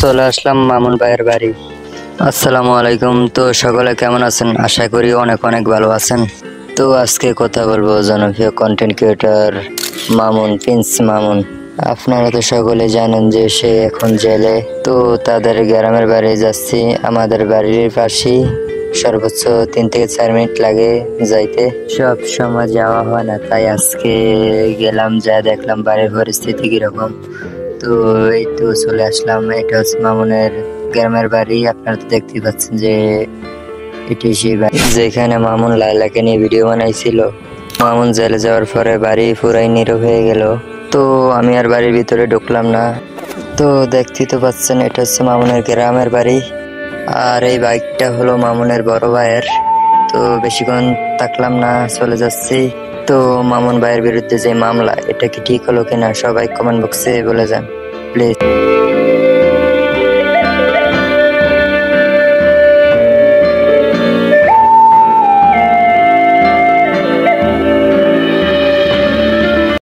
চলে আসলাম মামুন ভাইয়ের বাড়ি। আসসালামু আলাইকুম। তো সকলে কেমন আছেন? আশা করি অনেক অনেক ভালো আছেন। তো আজকে কথা বলবো জনপ্রিয় content creator Mamun, Prince Mamun. আপনারা তো সকলে জানেন যে সে এখন জেলে। তো তাদের গ্রামের বাড়ি যাচ্ছি, আমাদের বাড়ির পাশেই। সর্বোচ্চ 3 থেকে 4 মিনিট লাগে যাইতে। সব সময় যাওয়া হয় না, তাই আজকে গেলাম, যা দেখলাম বাড়ির পরিস্থিতি কিরকম। তো এই তো চলে আসলাম। এটা হচ্ছে মামুনের গ্রামের বাড়ি। আপনারা তো দেখতেই পাচ্ছেন যে এটি সেই বাড়ি যেখানে মামুন লায়লাকে নিয়ে ভিডিও বানাইছিল। মামুন জেলে যাওয়ার পরে বাড়ি পুরাই নীরব হয়ে গেল। তো আমি আর বাড়ির ভিতরে ঢুকলাম না। তো দেখতেই তো পাচ্ছেন এটা হচ্ছে মামুনের গ্রামের বাড়ি। আর এই বাইকটা হলো মামুনের বড় ভাইয়ের। তো বেশিক্ষণ থাকলাম না, চলে যাচ্ছি। তো মামুন ভাইয়ের বিরুদ্ধে যে মামলা, এটা কি ঠিক হলো কিনা সবাই কমেন্ট বক্সে বলে যান প্লিজ।